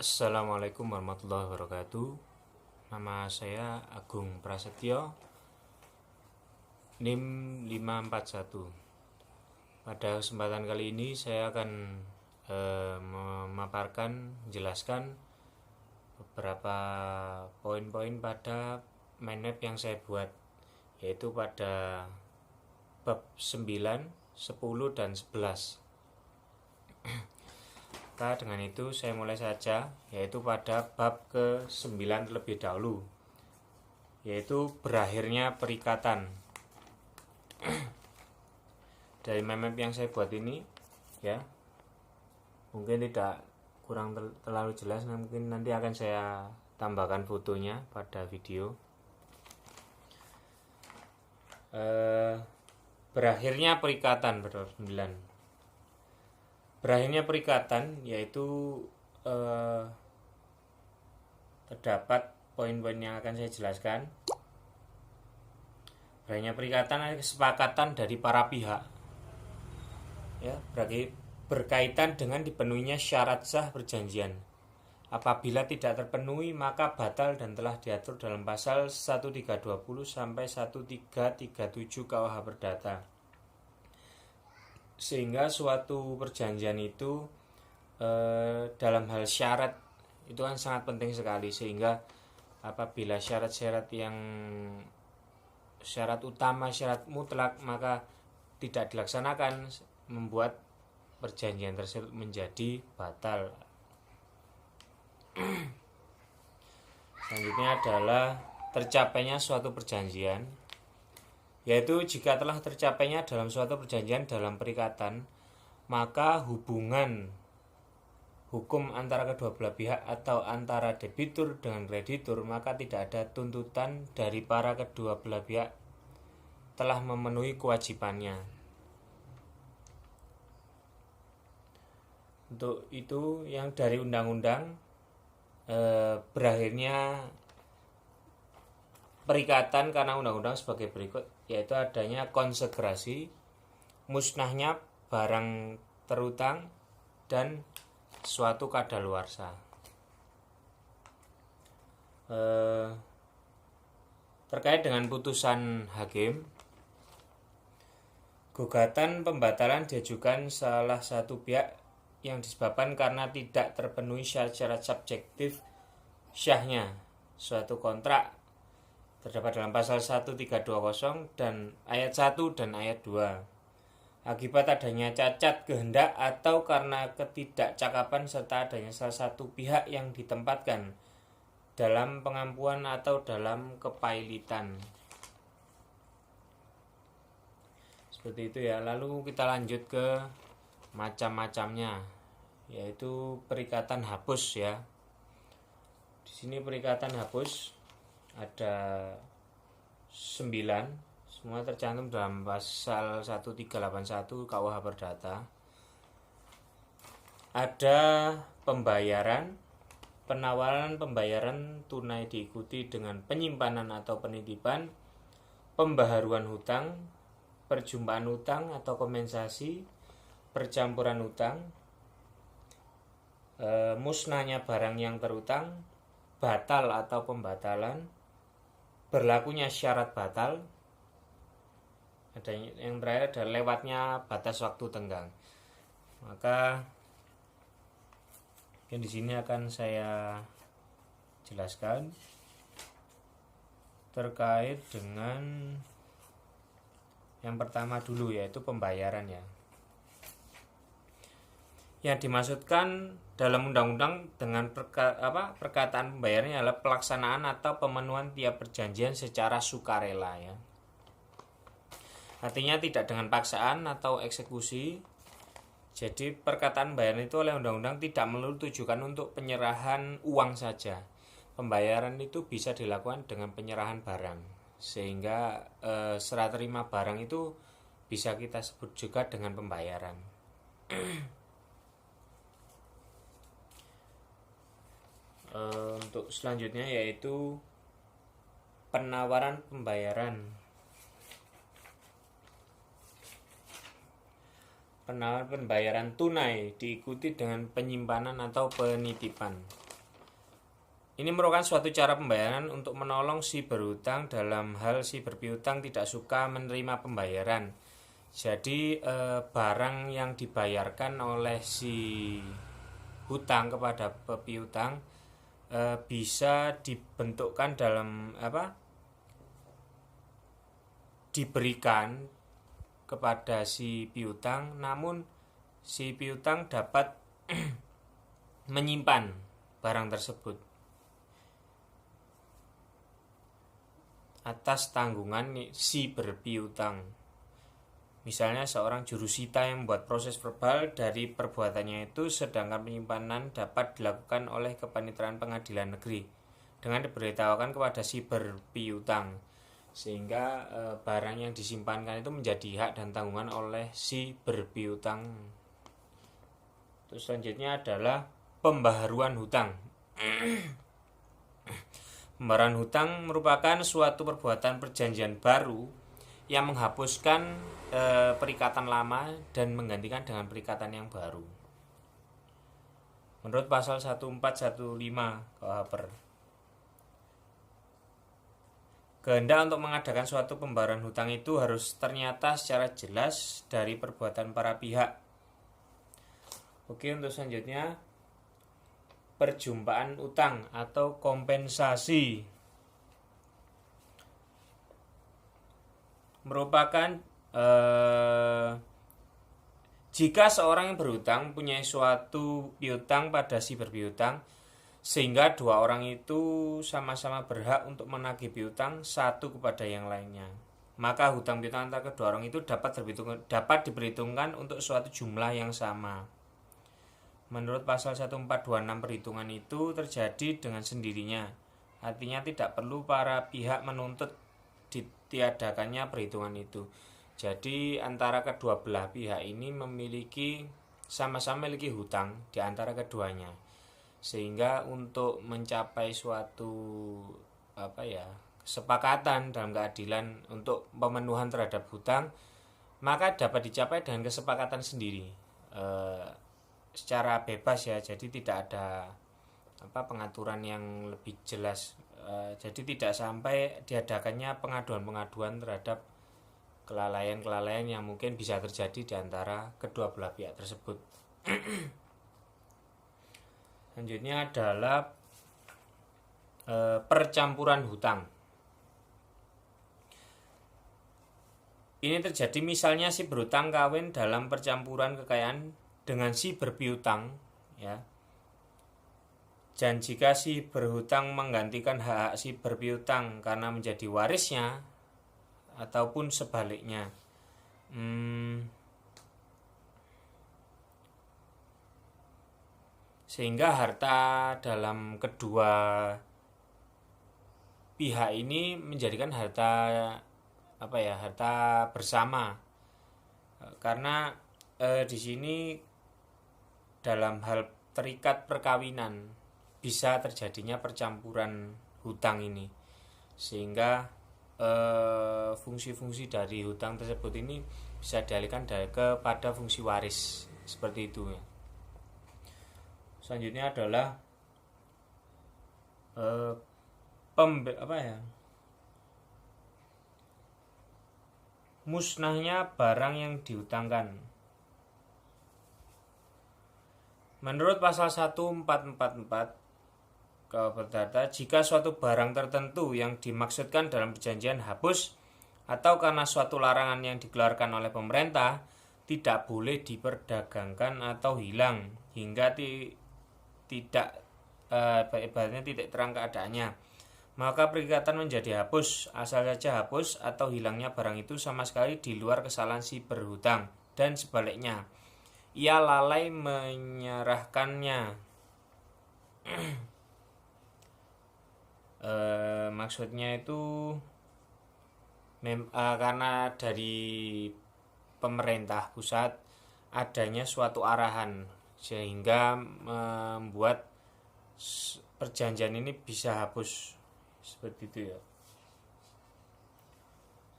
Assalamualaikum warahmatullahi wabarakatuh. Nama saya Agung Prasetyo, NIM 541. Pada kesempatan kali ini saya akan menjelaskan beberapa poin-poin pada mind map yang saya buat, yaitu pada bab 9, 10, dan 11. Maka dengan itu saya mulai saja, yaitu pada bab ke-9 terlebih dahulu, yaitu berakhirnya perikatan. Dari map yang saya buat ini ya, mungkin tidak kurang terlalu jelas, mungkin nanti akan saya tambahkan fotonya pada video. Berakhirnya perikatan pada 9. Berakhirnya perikatan yaitu terdapat poin-poin yang akan saya jelaskan. Berakhirnya perikatan adalah kesepakatan dari para pihak, ya, berkaitan dengan dipenuhinya syarat sah perjanjian. Apabila tidak terpenuhi maka batal dan telah diatur dalam pasal 1320 sampai 1337 KUH Perdata. Sehingga suatu perjanjian itu dalam hal syarat itu kan sangat penting sekali, sehingga apabila syarat-syarat yang syarat utama, syarat mutlak, maka tidak dilaksanakan, membuat perjanjian tersebut menjadi batal. Selanjutnya adalah tercapainya suatu perjanjian, yaitu jika telah tercapainya dalam suatu perjanjian dalam perikatan, maka hubungan hukum antara kedua belah pihak atau antara debitur dengan kreditur, maka tidak ada tuntutan dari para kedua belah pihak telah memenuhi kewajibannya. Untuk itu yang dari undang-undang berakhirnya perikatan karena undang-undang sebagai berikut, yaitu adanya konsegrasi, musnahnya barang terutang, dan suatu kadaluarsa. Terkait dengan putusan hakim, gugatan pembatalan diajukan salah satu pihak yang disebabkan karena tidak terpenuhi syarat-syarat subjektif syahnya suatu kontrak terdapat dalam pasal 1320 dan ayat 1 dan ayat 2, akibat adanya cacat kehendak atau karena ketidakcakapan serta adanya salah satu pihak yang ditempatkan dalam pengampuan atau dalam kepailitan. Seperti itu ya. Lalu kita lanjut ke macam-macamnya, yaitu perikatan hapus ya. Di sini perikatan hapus ada 9, semua tercantum dalam pasal 1381 KUH Perdata. Ada pembayaran, penawaran pembayaran tunai diikuti dengan penyimpanan atau penitipan, pembaharuan hutang, perjumpaan hutang atau kompensasi, percampuran hutang, musnahnya barang yang terutang, batal atau pembatalan, berlakunya syarat batal, ada yang terakhir ada lewatnya batas waktu tenggang. Maka yang di sini akan saya jelaskan terkait dengan yang pertama dulu, yaitu pembayaran ya. Yang dimaksudkan dalam undang-undang dengan perkataan pembayarannya adalah pelaksanaan atau pemenuhan tiap perjanjian secara sukarela ya. Artinya tidak dengan paksaan atau eksekusi. Jadi perkataan pembayaran itu oleh undang-undang tidak melulu tujukan untuk penyerahan uang saja. Pembayaran itu bisa dilakukan dengan penyerahan barang, sehingga serah terima barang itu bisa kita sebut juga dengan pembayaran. Untuk selanjutnya yaitu penawaran pembayaran. Penawaran pembayaran tunai diikuti dengan penyimpanan atau penitipan. Ini merupakan suatu cara pembayaran untuk menolong si berhutang dalam hal si berpiutang tidak suka menerima pembayaran. Jadi barang yang dibayarkan oleh si hutang kepada pepiutang bisa dibentukkan dalam diberikan kepada si piutang, namun si piutang dapat menyimpan barang tersebut atas tanggungan si berpiutang. Misalnya seorang jurusita yang membuat proses verbal dari perbuatannya itu, sedangkan penyimpanan dapat dilakukan oleh kepaniteraan pengadilan negeri dengan diberitahukan kepada si berpiutang, sehingga barang yang disimpankan itu menjadi hak dan tanggungan oleh si berpiutang. Terus selanjutnya adalah pembaharuan hutang. Pembaharuan hutang merupakan suatu perbuatan perjanjian baru yang menghapuskan perikatan lama dan menggantikan dengan perikatan yang baru. Menurut pasal 1415 KUHP, kehendak untuk mengadakan suatu pembayaran hutang itu harus ternyata secara jelas dari perbuatan para pihak. Oke, untuk selanjutnya perjumpaan utang atau kompensasi merupakan jika seorang yang berhutang punya suatu piutang pada si berpiutang, sehingga dua orang itu sama-sama berhak untuk menagih piutang satu kepada yang lainnya, maka hutang piutang antara kedua orang itu dapat diperhitungkan untuk suatu jumlah yang sama. Menurut pasal 1426 perhitungan itu terjadi dengan sendirinya, artinya tidak perlu para pihak menuntut ditiadakannya perhitungan itu. Jadi antara kedua belah pihak ini sama-sama memiliki hutang di antara keduanya, sehingga untuk mencapai suatu kesepakatan dalam keadilan untuk pemenuhan terhadap hutang, maka dapat dicapai dengan kesepakatan sendiri secara bebas ya. Jadi tidak ada pengaturan yang lebih jelas. Jadi tidak sampai diadakannya pengaduan-pengaduan terhadap kelalaian-kelalaian yang mungkin bisa terjadi di antara kedua belah pihak tersebut. Selanjutnya adalah percampuran hutang. Ini terjadi misalnya si berhutang kawin dalam percampuran kekayaan dengan si berpiutang, ya. Dan jika si berhutang menggantikan hak si berpiutang karena menjadi warisnya, ataupun sebaliknya, sehingga harta dalam kedua pihak ini menjadikan harta bersama, karena di sini dalam hal terikat perkawinan bisa terjadinya percampuran hutang ini, sehingga fungsi-fungsi dari hutang tersebut ini bisa dialihkan kepada fungsi waris, seperti itu ya. Selanjutnya adalah musnahnya barang yang dihutangkan. Menurut pasal 1444 Perdata, jika suatu barang tertentu yang dimaksudkan dalam perjanjian hapus atau karena suatu larangan yang dikeluarkan oleh pemerintah, tidak boleh diperdagangkan atau hilang hingga tidak terang keadaannya, maka perikatan menjadi hapus. Asal saja hapus atau hilangnya barang itu sama sekali di luar kesalahan si berhutang, dan sebaliknya ia lalai menyerahkannya. Maksudnya itu karena dari pemerintah pusat adanya suatu arahan sehingga membuat perjanjian ini bisa hapus, seperti itu ya.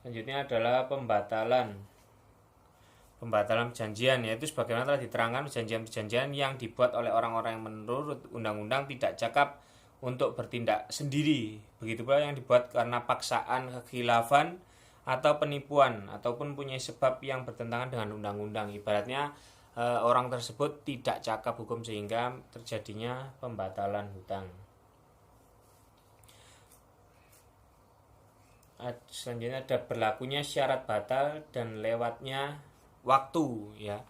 Selanjutnya adalah pembatalan perjanjian, yaitu sebagaimana telah diterangkan perjanjian-perjanjian yang dibuat oleh orang-orang yang menurut undang-undang tidak cakap untuk bertindak sendiri. Begitu pula yang dibuat karena paksaan, kekhilafan, atau penipuan, ataupun punya sebab yang bertentangan dengan undang-undang. Ibaratnya orang tersebut tidak cakap hukum sehingga terjadinya pembatalan hutang. Selanjutnya ada berlakunya syarat batal dan lewatnya waktu, ya.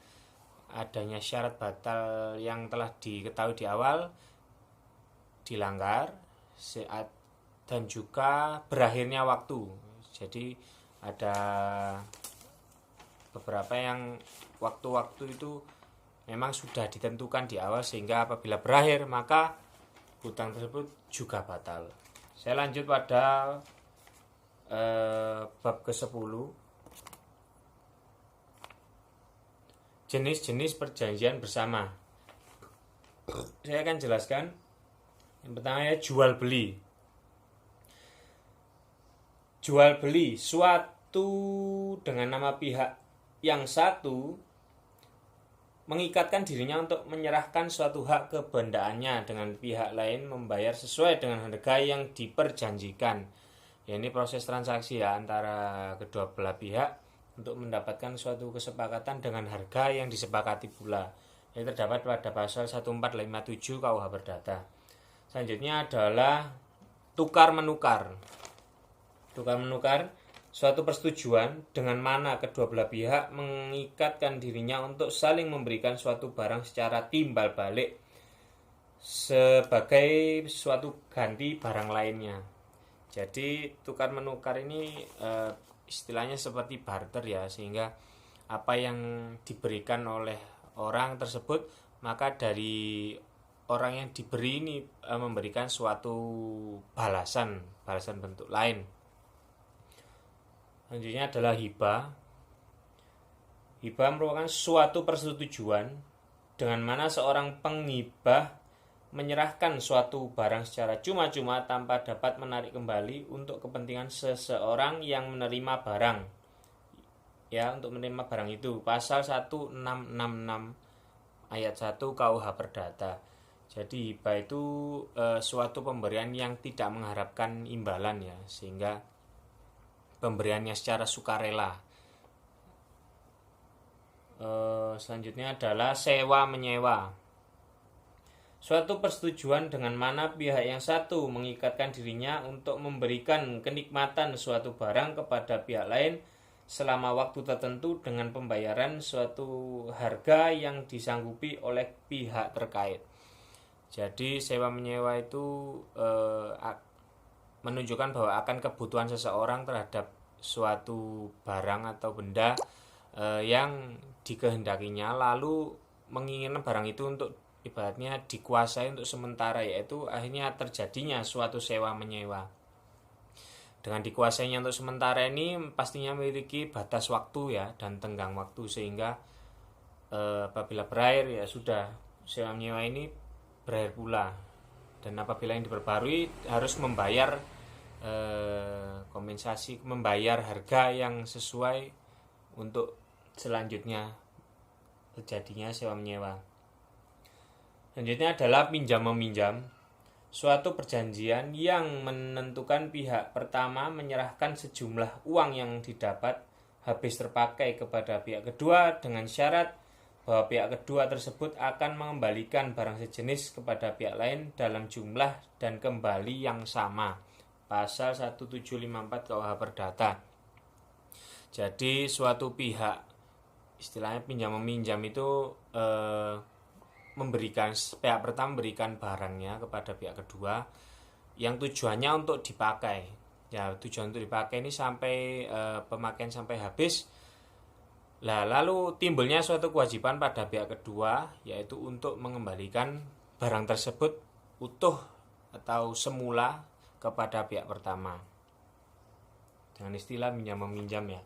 Adanya syarat batal yang telah diketahui di awal dilanggar dan juga berakhirnya waktu. Jadi ada beberapa yang waktu-waktu itu memang sudah ditentukan di awal sehingga apabila berakhir maka hutang tersebut juga batal. Saya lanjut pada bab ke-10, jenis-jenis perjanjian bersama. Saya akan jelaskan. Yang pertama ya jual beli. Jual beli suatu dengan nama pihak yang satu mengikatkan dirinya untuk menyerahkan suatu hak kebendaannya dengan pihak lain membayar sesuai dengan harga yang diperjanjikan. Ya, ini proses transaksi ya antara kedua belah pihak untuk mendapatkan suatu kesepakatan dengan harga yang disepakati pula. Ini terdapat pada pasal 1457 KUH Perdata. Selanjutnya adalah tukar menukar. Tukar menukar suatu persetujuan dengan mana kedua belah pihak mengikatkan dirinya untuk saling memberikan suatu barang secara timbal balik sebagai suatu ganti barang lainnya. Jadi tukar menukar ini istilahnya seperti barter ya, sehingga apa yang diberikan oleh orang tersebut maka dari orang yang diberi ini memberikan suatu balasan bentuk lain. Selanjutnya adalah hibah. Hibah merupakan suatu persetujuan dengan mana seorang penghibah menyerahkan suatu barang secara cuma-cuma tanpa dapat menarik kembali untuk kepentingan seseorang yang menerima barang. Ya, untuk menerima barang itu. Pasal 1666 ayat 1 KUH Perdata. Jadi hibah itu suatu pemberian yang tidak mengharapkan imbalan ya, sehingga pemberiannya secara sukarela. Selanjutnya adalah sewa menyewa. Suatu persetujuan dengan mana pihak yang satu mengikatkan dirinya untuk memberikan kenikmatan suatu barang kepada pihak lain selama waktu tertentu dengan pembayaran suatu harga yang disanggupi oleh pihak terkait. Jadi sewa menyewa itu menunjukkan bahwa akan kebutuhan seseorang terhadap suatu barang atau benda yang dikehendakinya, lalu menginginkan barang itu untuk ibaratnya dikuasai untuk sementara, yaitu akhirnya terjadinya suatu sewa menyewa. Dengan dikuasainya untuk sementara ini pastinya memiliki batas waktu ya dan tenggang waktu, sehingga apabila berakhir ya sudah sewa menyewa ini berakhir pula, dan apabila yang diperbarui harus membayar kompensasi, membayar harga yang sesuai untuk selanjutnya terjadinya sewa menyewa. Selanjutnya adalah pinjam meminjam. Suatu perjanjian yang menentukan pihak pertama menyerahkan sejumlah uang yang didapat habis terpakai kepada pihak kedua dengan syarat bahwa pihak kedua tersebut akan mengembalikan barang sejenis kepada pihak lain dalam jumlah dan kembali yang sama. Pasal 1754 KUH Perdata. Jadi suatu pihak, istilahnya pinjam meminjam itu pihak pertama memberikan barangnya kepada pihak kedua yang tujuannya untuk dipakai. Ya, tujuan untuk dipakai ini sampai pemakaian sampai habis. Lalu timbulnya suatu kewajiban pada pihak kedua, yaitu untuk mengembalikan barang tersebut utuh atau semula kepada pihak pertama. Dengan istilah pinjam meminjam ya.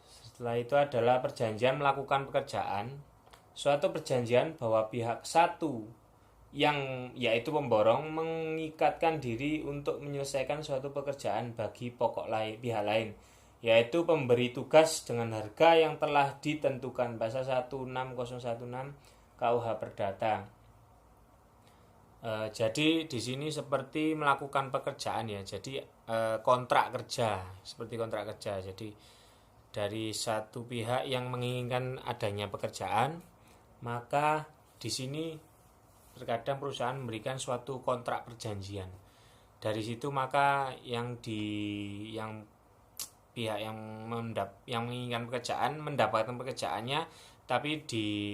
Setelah itu adalah perjanjian melakukan pekerjaan. Suatu perjanjian bahwa pihak satu yang yaitu pemborong mengikatkan diri untuk menyelesaikan suatu pekerjaan bagi pihak lain, yaitu pemberi tugas dengan harga yang telah ditentukan. Pasal 16016 KUH Perdata. Jadi di sini seperti melakukan pekerjaan ya. Jadi kontrak kerja, seperti kontrak kerja. Jadi dari satu pihak yang menginginkan adanya pekerjaan, maka di sini terkadang perusahaan memberikan suatu kontrak perjanjian. Dari situ maka yang pihak yang menginginkan pekerjaan mendapatkan pekerjaannya, tapi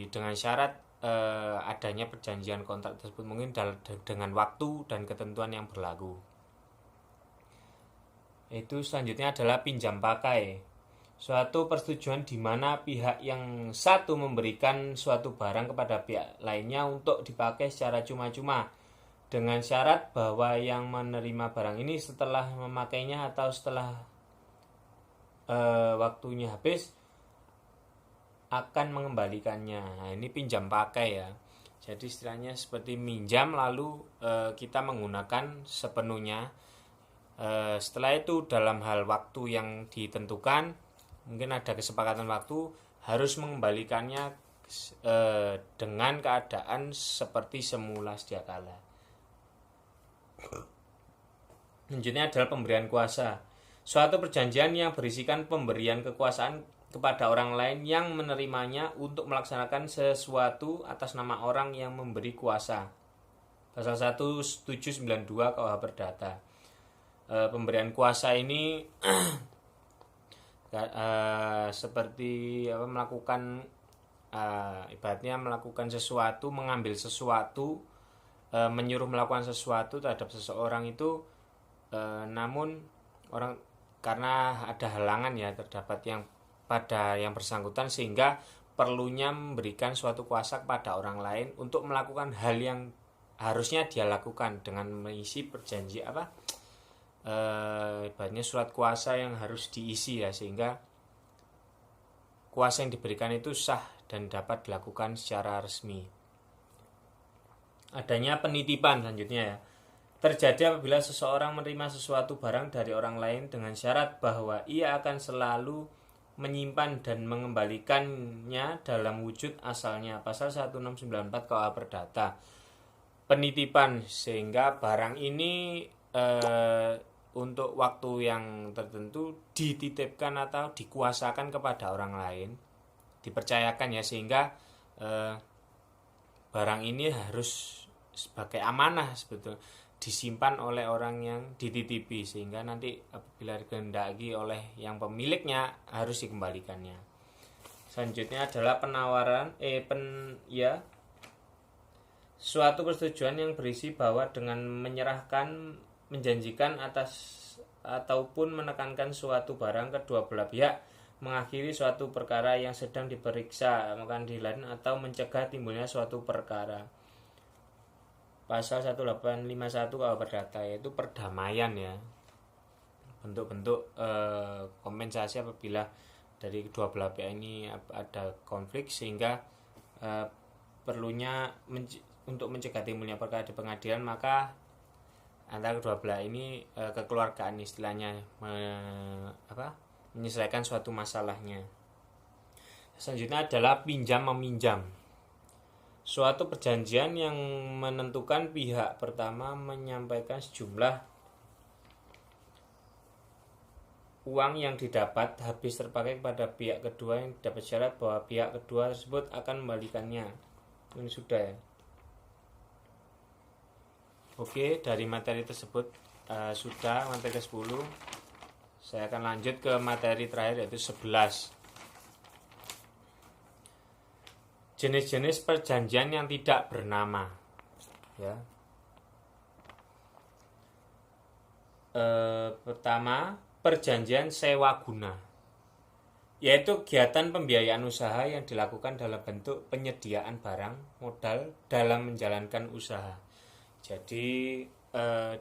dengan syarat adanya perjanjian kontrak tersebut mungkin dengan waktu dan ketentuan yang berlaku. Itu selanjutnya adalah pinjam pakai. Suatu persetujuan di mana pihak yang satu memberikan suatu barang kepada pihak lainnya untuk dipakai secara cuma-cuma, dengan syarat bahwa yang menerima barang ini setelah memakainya atau setelah waktunya habis akan mengembalikannya. Nah, ini pinjam pakai ya. Jadi istilahnya seperti minjam lalu kita menggunakan sepenuhnya. Setelah itu dalam hal waktu yang ditentukan, mungkin ada kesepakatan waktu, harus mengembalikannya dengan keadaan seperti semula sedia kala. Selanjutnya adalah pemberian kuasa. Suatu perjanjian yang berisikan pemberian kekuasaan kepada orang lain yang menerimanya untuk melaksanakan sesuatu atas nama orang yang memberi kuasa. Pasal 1792 KUH Perdata. Pemberian kuasa ini seperti melakukan ibaratnya melakukan sesuatu, mengambil sesuatu, menyuruh melakukan sesuatu terhadap seseorang itu, namun orang karena ada halangan ya terdapat pada yang bersangkutan, sehingga perlunya memberikan suatu kuasa kepada orang lain untuk melakukan hal yang harusnya dia lakukan dengan mengisi perjanjian ibaratnya surat kuasa yang harus diisi ya, sehingga kuasa yang diberikan itu sah dan dapat dilakukan secara resmi. Adanya penitipan selanjutnya ya. Terjadi apabila seseorang menerima sesuatu barang dari orang lain dengan syarat bahwa ia akan selalu menyimpan dan mengembalikannya dalam wujud asalnya. Pasal 1694 KUH Perdata. Penitipan, sehingga barang ini untuk waktu yang tertentu dititipkan atau dikuasakan kepada orang lain, dipercayakan ya, sehingga barang ini harus sebagai amanah sebetulnya disimpan oleh orang yang dititipi, sehingga nanti apabila dikehendaki oleh yang pemiliknya harus dikembalikannya. Selanjutnya adalah penawaran suatu persetujuan yang berisi bahwa dengan menyerahkan, menjanjikan atas ataupun menekankan suatu barang, kedua belah pihak mengakhiri suatu perkara yang sedang diperiksa pengadilan atau mencegah timbulnya suatu perkara. Pasal 1851 KUH Perdata, yaitu perdamaian ya. Bentuk-bentuk kompensasi apabila dari kedua belah pihak ini ada konflik, sehingga perlunya untuk mencegah timbulnya perkara di pengadilan, maka antara kedua belah ini kekeluargaan istilahnya menyelesaikan suatu masalahnya. Selanjutnya adalah pinjam meminjam. Suatu perjanjian yang menentukan pihak pertama menyampaikan sejumlah uang yang didapat habis terpakai kepada pihak kedua yang dapat syarat bahwa pihak kedua tersebut akan membalikannya. Ini sudah ya. Oke, dari materi tersebut sudah materi ke-10. Saya akan lanjut ke materi terakhir, yaitu 11. Jenis-jenis perjanjian yang tidak bernama ya. Pertama, perjanjian sewa guna, yaitu kegiatan pembiayaan usaha yang dilakukan dalam bentuk penyediaan barang modal dalam menjalankan usaha. Jadi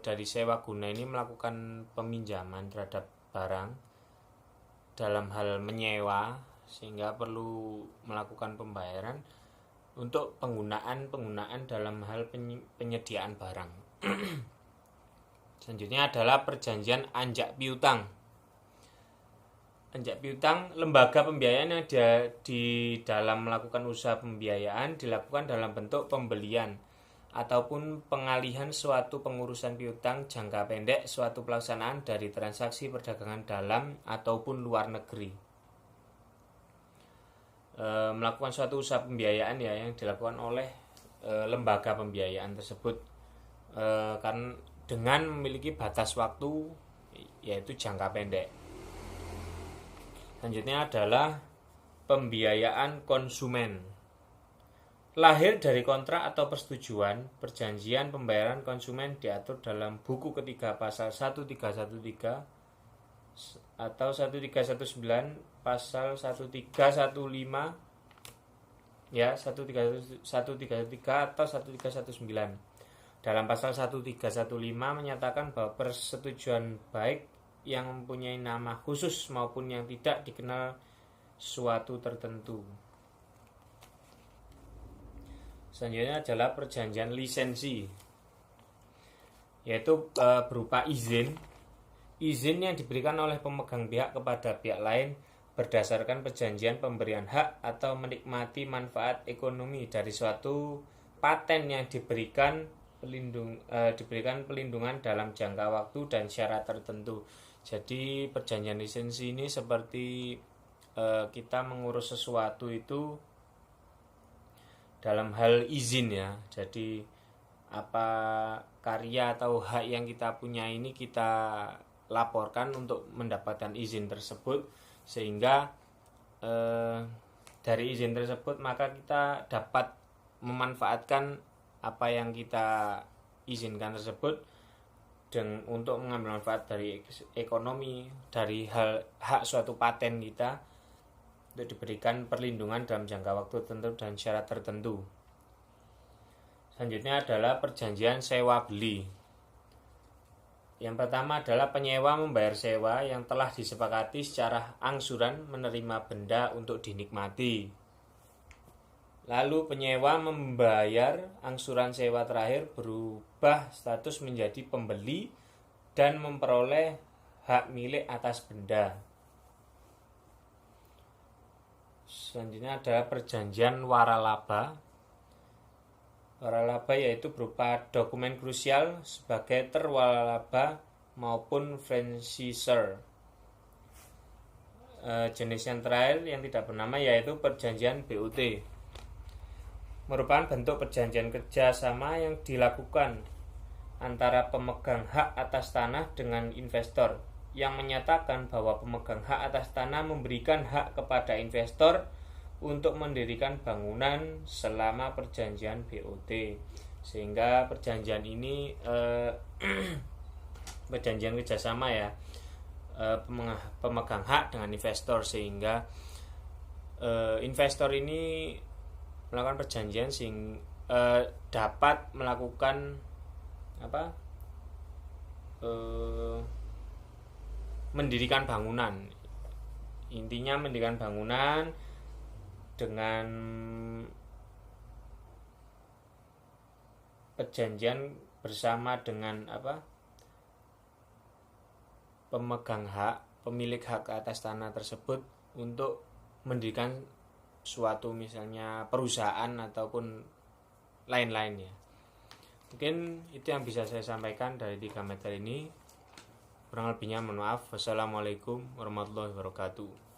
dari sewa guna ini melakukan peminjaman terhadap barang dalam hal menyewa, sehingga perlu melakukan pembayaran untuk penggunaan dalam hal penyediaan barang. Selanjutnya adalah perjanjian anjak piutang. Anjak piutang, lembaga pembiayaan yang di dalam melakukan usaha pembiayaan dilakukan dalam bentuk pembelian ataupun pengalihan suatu pengurusan piutang jangka pendek suatu pelaksanaan dari transaksi perdagangan dalam ataupun luar negeri. Melakukan suatu usaha pembiayaan ya yang dilakukan oleh lembaga pembiayaan tersebut kan dengan memiliki batas waktu yaitu jangka pendek. Selanjutnya adalah pembiayaan konsumen. Lahir dari kontrak atau persetujuan, perjanjian pembayaran konsumen diatur dalam buku ketiga pasal 1313 atau 1319, pasal 1315 ya, 1313 atau 1319. Dalam pasal 1315 menyatakan bahwa persetujuan baik yang mempunyai nama khusus maupun yang tidak dikenal suatu tertentu. Selanjutnya adalah perjanjian lisensi, yaitu berupa izin yang diberikan oleh pemegang pihak kepada pihak lain berdasarkan perjanjian pemberian hak atau menikmati manfaat ekonomi dari suatu paten yang diberikan pelindungan dalam jangka waktu dan syarat tertentu. Jadi perjanjian lisensi ini seperti kita mengurus sesuatu itu dalam hal izin ya. Jadi apa karya atau hak yang kita punya ini kita laporkan untuk mendapatkan izin tersebut, sehingga dari izin tersebut maka kita dapat memanfaatkan apa yang kita izinkan tersebut dan untuk mengambil manfaat dari ekonomi, dari hak suatu paten kita untuk diberikan perlindungan dalam jangka waktu tertentu dan syarat tertentu. Selanjutnya adalah perjanjian sewa beli. Yang pertama adalah penyewa membayar sewa yang telah disepakati secara angsuran menerima benda untuk dinikmati. Lalu penyewa membayar angsuran sewa terakhir berubah status menjadi pembeli dan memperoleh hak milik atas benda. Selanjutnya adalah perjanjian waralaba. Waralaba yaitu berupa dokumen krusial sebagai terwaralaba maupun franchisor. Jenis yang terakhir yang tidak bernama yaitu perjanjian BOT. Merupakan bentuk perjanjian kerjasama yang dilakukan antara pemegang hak atas tanah dengan investor, yang menyatakan bahwa pemegang hak atas tanah memberikan hak kepada investor untuk mendirikan bangunan selama perjanjian BOT. Sehingga perjanjian ini perjanjian kerjasama ya, pemegang hak dengan investor, sehingga investor ini melakukan perjanjian dapat melakukan mendirikan bangunan. Intinya mendirikan bangunan dengan perjanjian bersama dengan pemegang hak, pemilik hak atas tanah tersebut untuk mendirikan suatu misalnya perusahaan ataupun lain-lainnya. Mungkin itu yang bisa saya sampaikan dari 3 materi ini. Kurang lebihnya mohon maaf. Wassalamualaikum warahmatullahi wabarakatuh.